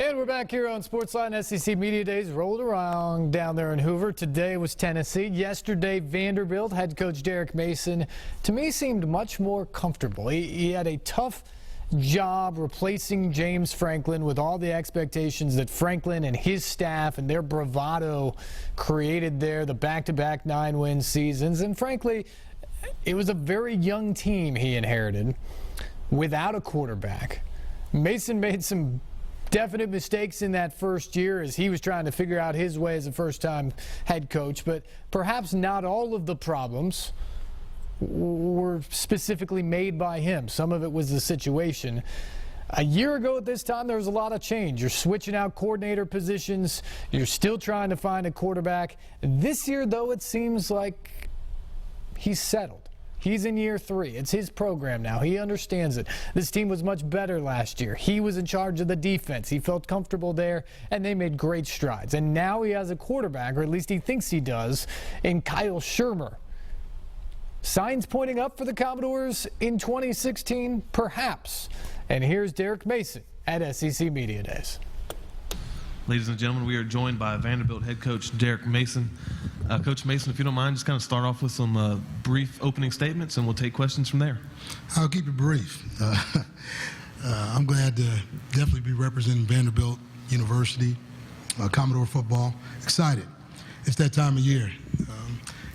And we're back here on SportsLine. SEC Media Days rolled around down there in Hoover. Today was Tennessee. Yesterday, Vanderbilt. Head coach Derek Mason, to me, seemed much more comfortable. He had a tough job replacing James Franklin with all the expectations that Franklin and his staff and their bravado created there, the back-to-back 9-win seasons. And frankly, it was a very young team he inherited without a quarterback. Mason made some definite mistakes in that first year as he was trying to figure out his way as a first-time head coach, but perhaps not all of the problems were specifically made by him. Some of it was the situation. A year ago at this time, there was a lot of change. You're switching out coordinator positions. You're still trying to find a quarterback. This year, though, it seems like he's settled. He's in year 3. It's his program now. He understands it. This team was much better last year. He was in charge of the defense. He felt comfortable there, and they made great strides. And now he has a quarterback, or at least he thinks he does, in Kyle Shermer. Signs pointing up for the Commodores in 2016? Perhaps. And here's Derek Mason at SEC Media Days. Ladies and gentlemen, we are joined by Vanderbilt head coach Derek Mason. Coach Mason, if you don't mind, just kind of start off with some brief opening statements, and we'll take questions from there. I'll keep it brief. I'm glad to definitely be representing Vanderbilt University, Commodore football. Excited. It's that time of year.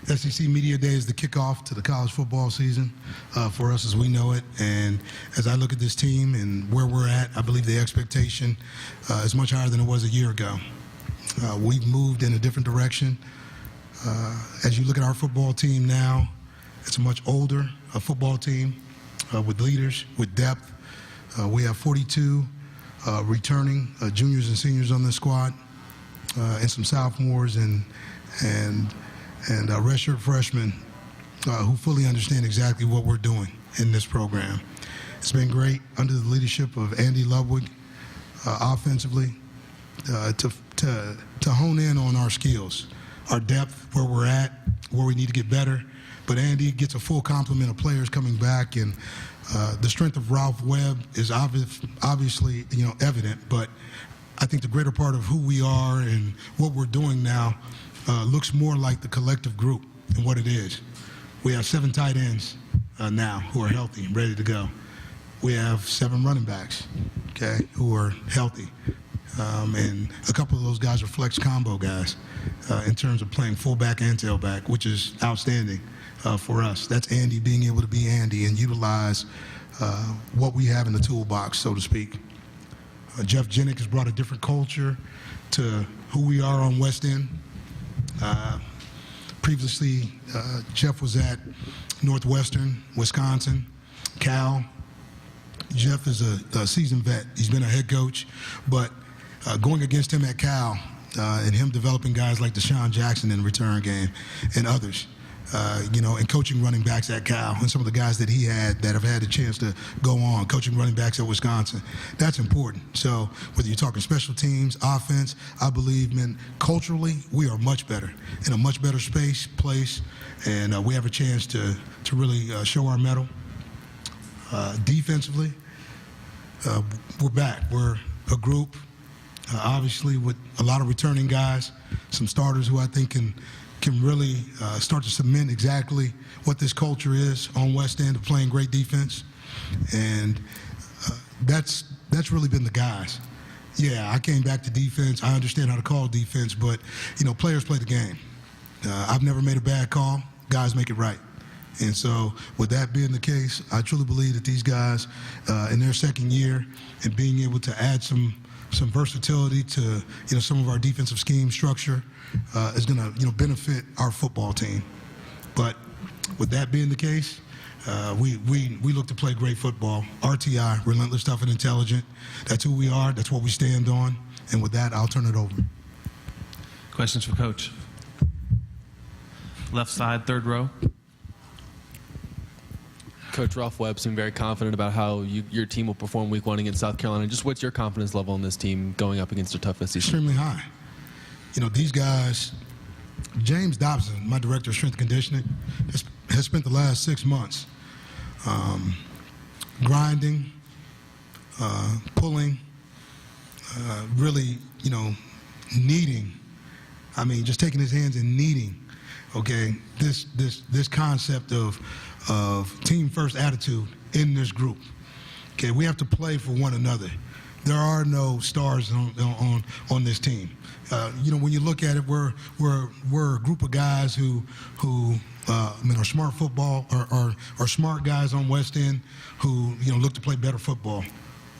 SEC Media Day is the kickoff to the college football season for us as we know it. And as I look at this team and where we're at, I believe the expectation is much higher than it was a year ago. We've moved in a different direction. As you look at our football team now, it's a much older football team with leaders, with depth. We have 42 returning juniors and seniors on this squad, and some sophomores and redshirt freshmen who fully understand exactly what we're doing in this program. It's been great under the leadership of Andy Ludwig offensively to hone in on our skills, our depth, where we're at, where we need to get better. But Andy gets a full complement of players coming back, and the strength of Webb is obviously evident. But I think the greater part of who we are and what we're doing now looks more like the collective group than what it is. We have 7 tight ends now who are healthy and ready to go. We have 7 running backs, okay, who are healthy. And a couple of those guys are flex combo guys in terms of playing fullback and tailback, which is outstanding for us. That's Andy being able to be Andy and utilize what we have in the toolbox, so to speak. Jeff Jenick has brought a different culture to who we are on West End. Previously, Jeff was at Northwestern, Wisconsin, Cal. Jeff is a seasoned vet. He's been a head coach, but going against him at Cal and him developing guys like Deshaun Jackson in the return game and others, and coaching running backs at Cal and some of the guys that he had that have had a chance to go on, coaching running backs at Wisconsin, that's important. So whether you're talking special teams, offense, I believe, man, culturally, we are much better, in a much better place, and we have a chance to really show our mettle. Defensively, we're back. We're a group, obviously, with a lot of returning guys, some starters who I think can really start to cement exactly what this culture is on West End of playing great defense. And that's really been the guys. Yeah, I came back to defense. I understand how to call defense, but, players play the game. I've never made a bad call. Guys make it right. And so with that being the case, I truly believe that these guys in their second year and being able to add some versatility to some of our defensive scheme structure is going to benefit our football team. But with that being the case, we look to play great football. RTI, relentless, tough, and intelligent. That's who we are. That's what we stand on. And with that, I'll turn it over. Questions for Coach? Left side, third row. Coach Webb seemed very confident about how your team will perform week 1 against South Carolina. Just what's your confidence level in this team going up against a tough SEC? Extremely high. These guys, James Dobson, my director of strength and conditioning, has spent the last 6 months grinding, pulling, really, needing, just taking his hands and needing, okay, this concept of team first attitude in this group. Okay, we have to play for one another. There are no stars on this team. When you look at it, we're a group of guys who are smart football, are smart guys on West End who look to play better football.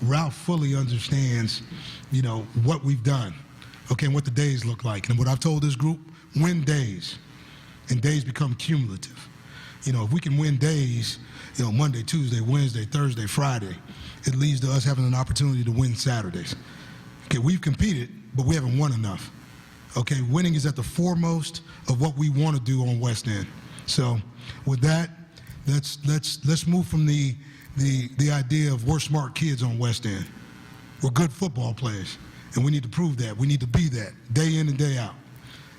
Ralph fully understands, what we've done, okay, and what the days look like. And what I've told this group, win days, and days become cumulative. If we can win days, Monday, Tuesday, Wednesday, Thursday, Friday, it leads to us having an opportunity to win Saturdays. Okay, we've competed, but we haven't won enough. Okay, winning is at the foremost of what we want to do on West End. So with that, let's move from the idea of we're smart kids on West End. We're good football players, and we need to prove that. We need to be that day in and day out.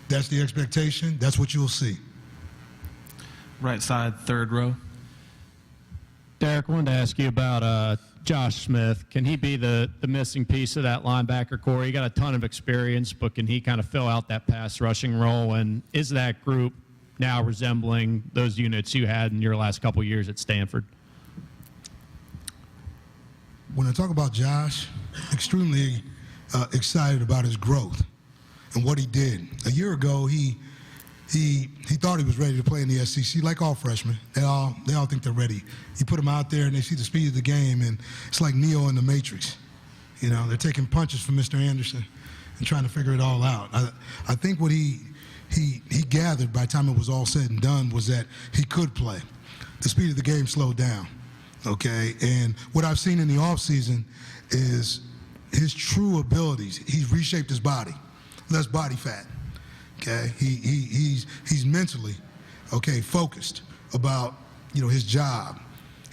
That's the expectation. That's what you'll see. Right side, third row. Derek, I wanted to ask you about Josh Smith. Can he be the missing piece of that linebacker core? He got a ton of experience, but can he kind of fill out that pass rushing role? And is that group now resembling those units you had in your last couple years at Stanford? When I talk about Josh, extremely excited about his growth and what he did. A year ago, he thought he was ready to play in the SEC, like all freshmen. They all think they're ready. You put them out there and they see the speed of the game, and it's like Neo in the Matrix. They're taking punches from Mr. Anderson and trying to figure it all out. I think what he gathered by the time it was all said and done was that he could play. The speed of the game slowed down, okay? And what I've seen in the offseason is his true abilities. He's reshaped his body, less body fat. Okay, he's mentally, okay, focused about his job.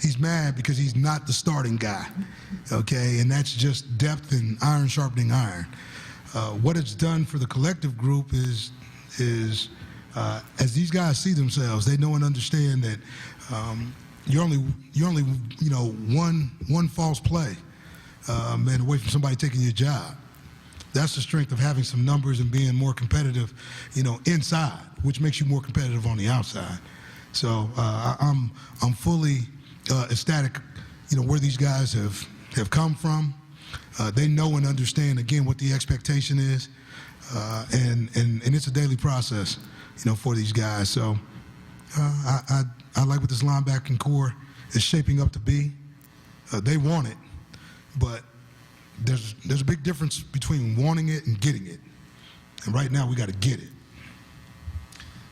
He's mad because he's not the starting guy, okay, and that's just depth and iron sharpening iron. What it's done for the collective group is as these guys see themselves, they know and understand that you're only one false play and away from somebody taking your job. That's the strength of having some numbers and being more competitive, inside, which makes you more competitive on the outside. So I'm fully ecstatic, where these guys have come from. They know and understand again what the expectation is, and it's a daily process, for these guys. So I like what this linebacking core is shaping up to be. They want it, but there's a big difference between wanting it and getting it. And right now, we got to get it.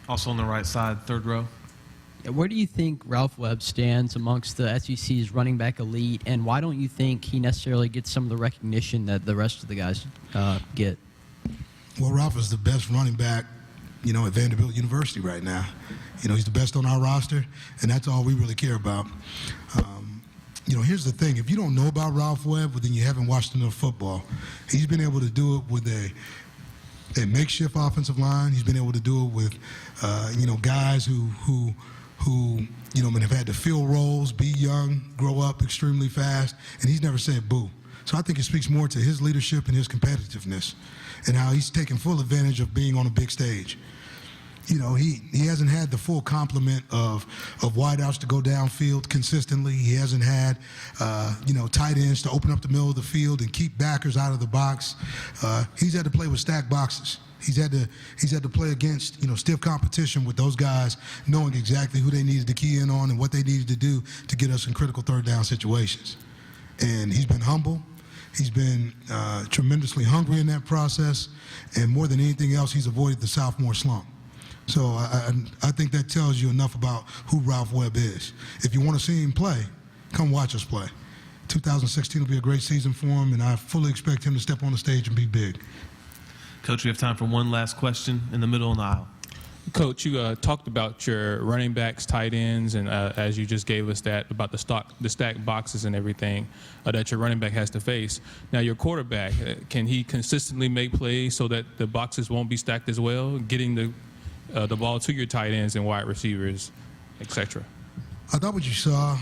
Also on the right side, third row. Where do you think Ralph Webb stands amongst the SEC's running back elite, and why don't you think he necessarily gets some of the recognition that the rest of the guys get? Well, Ralph is the best running back, at Vanderbilt University right now. He's the best on our roster, and that's all we really care about. Here's the thing. If you don't know about Ralph Webb, well, then you haven't watched enough football. He's been able to do it with a makeshift offensive line. He's been able to do it with, guys who have had to fill roles, be young, grow up extremely fast, and he's never said boo. So I think it speaks more to his leadership and his competitiveness and how he's taken full advantage of being on a big stage. He hasn't had the full complement of wideouts to go downfield consistently. He hasn't had, tight ends to open up the middle of the field and keep backers out of the box. He's had to play with stacked boxes. He's had to play against, stiff competition with those guys, knowing exactly who they needed to key in on and what they needed to do to get us in critical third down situations. And he's been humble. He's been tremendously hungry in that process. And more than anything else, he's avoided the sophomore slump. So I think that tells you enough about who Ralph Webb is. If you want to see him play, come watch us play. 2016 will be a great season for him, and I fully expect him to step on the stage and be big. Coach, we have time for one last question in the middle of the aisle. Coach, you talked about your running backs, tight ends, and as you just gave us that about the stacked boxes and everything that your running back has to face. Now, your quarterback, can he consistently make plays so that the boxes won't be stacked as well, getting the ball to your tight ends and wide receivers, etc.? I thought what you saw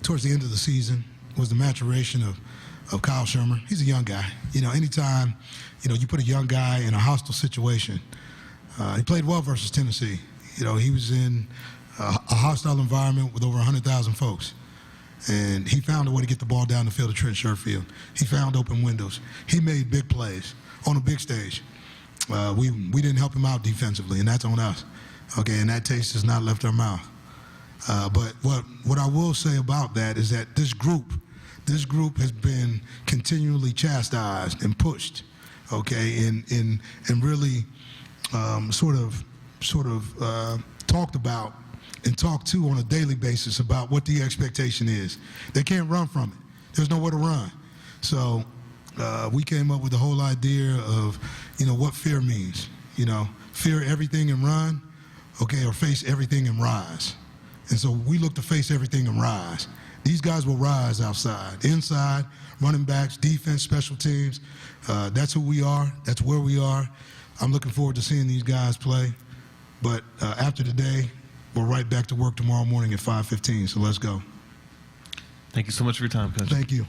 towards the end of the season was the maturation of Kyle Shermer. He's a young guy. You know, anytime, you know, you put a young guy in a hostile situation, he played well versus Tennessee. You know, he was in a hostile environment with over 100,000 folks. And he found a way to get the ball down the field to Trent Sherfield. He found open windows. He made big plays on a big stage. We didn't help him out defensively, and that's on us. Okay, and that taste has not left our mouth. But what I will say about that is that this group has been continually chastised and pushed, okay, and really sort of talked about and talked to on a daily basis about what the expectation is. They can't run from it. There's nowhere to run. So we came up with the whole idea of, you know, what fear means. You know, fear everything and run, okay, or face everything and rise. And so we look to face everything and rise. These guys will rise outside, inside, running backs, defense, special teams. That's who we are. That's where we are. I'm looking forward to seeing these guys play. But after today, we're right back to work tomorrow morning at 5:15, so let's go. Thank you so much for your time, Coach. Thank you.